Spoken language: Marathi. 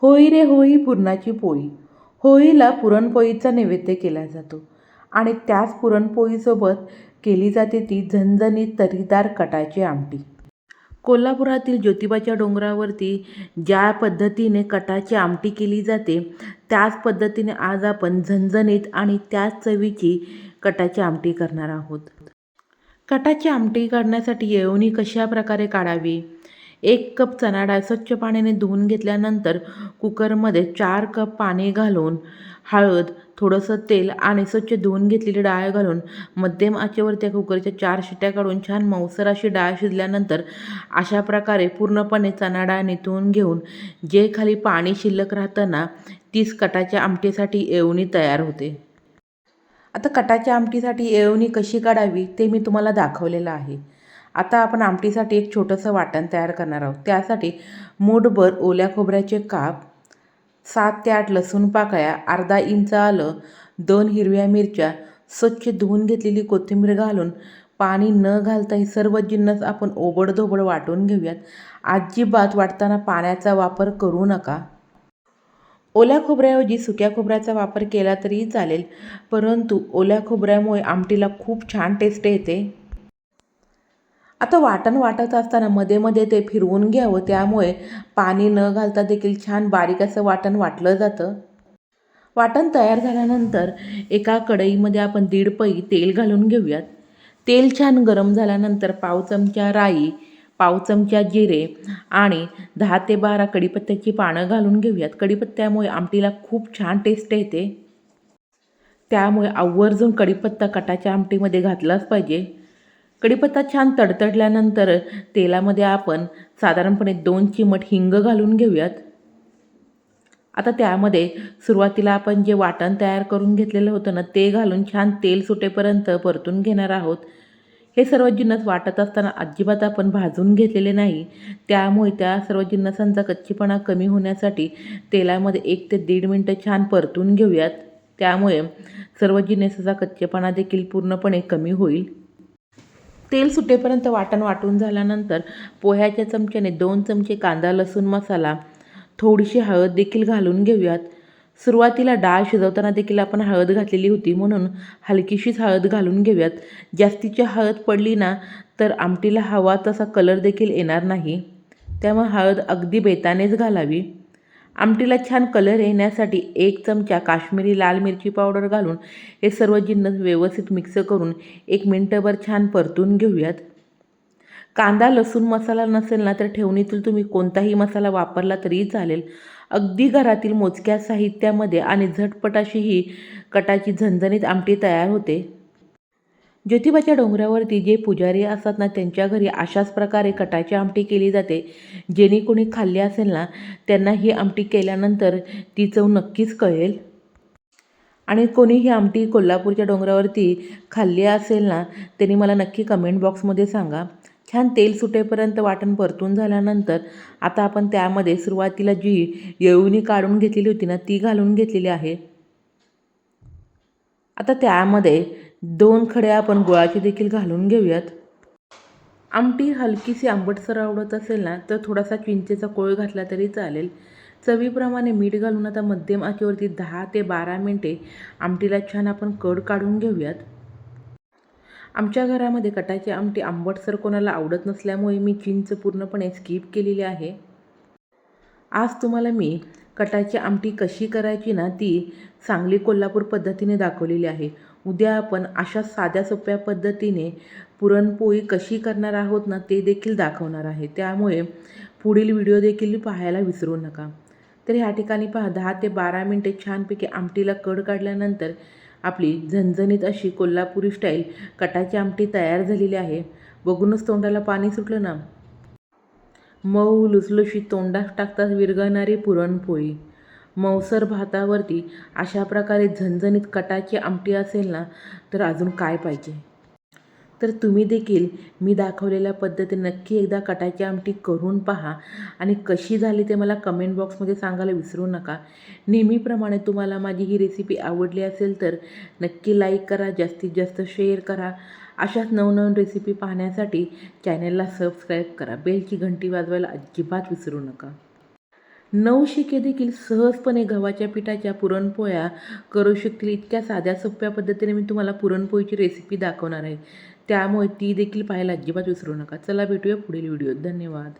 होळी रे होळी पुरणाची पोळी. होळीला पुरणपोळीचा नैवेद्य केला जातो आणि त्याच पुरणपोळीसोबत केली जाते ती झणझणीत तर्रीदार कटाची आमटी. कोल्हापुरातील ज्योतिबाच्या डोंगरावरती ज्या पद्धतीने कटाची आमटी केली जाते त्याच पद्धतीने आज आपण झणझणीत आणि त्याच चवीची कटाची आमटी करणार आहोत. कटाची आमटी करण्यासाठी येळवणी कशा प्रकारे काढावी. 1 कप चणा डाळ स्वच्छ पाण्याने धुवून घेतल्यानंतर कुकरमध्ये 4 कप पाणी घालून हळद, थोडंसं तेल आणि स्वच्छ धुवून घेतलेली डाळ घालून मध्यम आचेवर त्या कुकरच्या 4 शिट्या काढून छान मऊसर अशी डाळ शिजल्यानंतर अशा प्रकारे पूर्णपणे चणा डाळ निथळून घेऊन जे खाली पाणी शिल्लक राहतं ना, तीच कटाच्या आमटीसाठी येळवणी तयार होते. आता कटाच्या आमटीसाठी येळवणी कशी काढावी ते मी तुम्हाला दाखवलेलं आहे. आता आपण आमटीसाठी एक छोटंसं वाटण तयार करणार आहोत. त्यासाठी मूठभर ओल्या खोबऱ्याचे काप, 7 ते 8 लसूण पाकळ्या, अर्धा इंच आलं, 2 हिरव्या मिरच्या, स्वच्छ धुवून घेतलेली कोथिंबीर घालून पाणी न घालता हे सर्व जिन्नस आपण ओबडधोबड वाटून घेऊयात. अजिबात वाटताना पाण्याचा वापर करू नका. ओल्या खोबऱ्याऐवजी सुक्या खोबऱ्याचा वापर केला तरीही चालेल, परंतु ओल्या खोबऱ्यामुळे आमटीला खूप छान टेस्ट येते. आता वाटण वाटत असताना मध्ये मध्ये ते फिरवून घ्यावं, त्यामुळे पाणी न घालता देखील छान बारीक असं वाटण वाटलं जातं. वाटण तयार झाल्यानंतर एका कढईमध्ये आपण 1.5 पळी तेल घालून घेऊयात. तेल छान गरम झाल्यानंतर पाव चमचा राई, पाव चमचा जिरे आणि 10 ते 12 कढीपत्त्याची पानं घालून घेऊयात. कढीपत्त्यामुळे आमटीला खूप छान टेस्ट येते, त्यामुळे आवर्जून कढीपत्ता कटाच्या आमटीमध्ये घातलाच पाहिजे. कढीपत्ता छान तडतडल्यानंतर तेलामध्ये आपण साधारणपणे 2 चिमट हिंग घालून घेऊयात. आता त्यामध्ये सुरुवातीला आपण जे वाटण तयार करून घेतलेलं होतं ना, ते घालून छान तेल सुटेपर्यंत परतून घेणार आहोत. हे सर्व जिन्नस वाटत असताना अजिबात आपण भाजून घेतलेले नाही, त्यामुळे त्या सर्व जिन्नसांचा कच्चेपणा कमी होण्यासाठी तेलामध्ये 1 ते 1.5 मिनटं छान परतून घेऊयात. त्यामुळे सर्व जिन्नसाचा कच्चेपणा देखील पूर्णपणे कमी होईल. तेल सुटेपर्यंत वाटण वाटून झाल्यानंतर पोह्याच्या चमच्याने 2 चमचे कांदा लसूण मसाला, थोडीशी हळद देखील घालून घेऊयात. सुरुवातीला डाळ शिजवताना देखील आपण हळद घातलेली होती, म्हणून हलकीशीच हळद घालून घेऊयात. जास्तीची हळद पडली ना तर आमटीला हवा तसा कलर देखील येणार नाही, त्यामुळे हळद अगदी बेतानेच घालावी. आमटीला छान कलर येण्यासाठी 1 चमचा काश्मीरी लाल मिरची पावडर घालून हे सर्व जिन्नस व्यवस्थित मिक्स करून 1 मिनिटभर छान परतून घेऊयात. कांदा लसूण मसाला नसेल ना तर ठेवणीतील तुम्ही कोणताही मसाला वापरला तरीही चालेल. अगदी घरातील मोजक्या साहित्यामध्ये आणि झटपट अशी ही कटाची झणझणीत आमटी तयार होते. ज्योतिबाच्या डोंगरावरती जे पुजारी असतात ना, त्यांच्या घरी अशाच प्रकारे कटाची आमटी केली जाते. जेणे कोणी खाल्ली असेल ना त्यांना ही आमटी केल्यानंतर ती चव नक्कीच कळेल. आणि कोणी ही आमटी कोल्हापूरच्या डोंगरावरती खाल्ली असेल ना, त्यांनी मला नक्की कमेंट बॉक्समध्ये सांगा. छान तेल सुटेपर्यंत वाटण परतून झाल्यानंतर आता आपण त्यामध्ये सुरुवातीला जी येळवणी काढून घेतलेली होती ना, ती घालून घेतलेली आहे. आता त्यामध्ये 2 खडे आपण गुळाचे देखील घालून घेऊयात. आमटी हलकीशी आंबटसर आवडत असेल ना तर थोडासा चिंचेचा कोळ घातला तरी चालेल. चवीप्रमाणे मीठ घालून आता मध्यम आचेवरती 10 ते 12 मिनिटे आमटीला छान आपण कढ काढून घेऊयात. आमच्या घरामध्ये कटाची आमटी आंबटसर कोणाला आवडत नसल्यामुळे मी चिंच पूर्णपणे स्किप केलेली आहे. आज तुम्हाला मी कटाची आमटी कशी करायची ना ती सांगली कोल्हापूर पद्धतीने दाखवलेली आहे. उद्या आपण अशा साध्या सोप्या पद्धतीने पुरणपोळी कशी करणार आहोत ना ते देखील दाखवणार आहे, त्यामुळे पुढील व्हिडिओ देखील पाहायला विसरू नका. तर ह्या ठिकाणी पहा 10 ते 12 मिनिटे छानपैकी आमटीला कढ काढल्यानंतर आपली झणझणीत अशी कोल्हापुरी स्टाईल कटाची आमटी तयार झालेली आहे. बघूनच तोंडाला पाणी सुटलं ना. मऊ लुसलुशीत तोंडात टाकताच विरघळणारी पुरणपोळी, मऊसर भातावरती अशा प्रकारे झणझणीत कटाची आमटी असेल ना तर अजून काय पाहिजे. तर तुम्ही देखील मी दाखवलेल्या पद्धतीने नक्की एकदा कटाची आमटी करून पहा आणि कशी झाली ते मला कमेंट बॉक्समध्ये सांगायला विसरू नका. नेहमीप्रमाणे तुम्हाला माझी ही रेसिपी आवडली असेल तर नक्की लाईक करा, जास्तीत जास्त शेअर करा. अशाच नवनवीन रेसिपी पाहण्यासाठी चॅनलला सबस्क्राईब करा. बेलची घंटी वाजवायला अजिबात विसरू नका. नवशिके देखील सहजपणे गव्हाच्या पिठाच्या पुरणपोळ्या करू शकतील. इतक्या साध्या सोप्या पद्धतीने मी तुम्हाला पुरणपोळीची रेसिपी दाखवणार आहे, त्यामुळे ती देखील पाहायला अजिबात विसरू नका. चला भेटूया पुढील व्हिडिओत. धन्यवाद.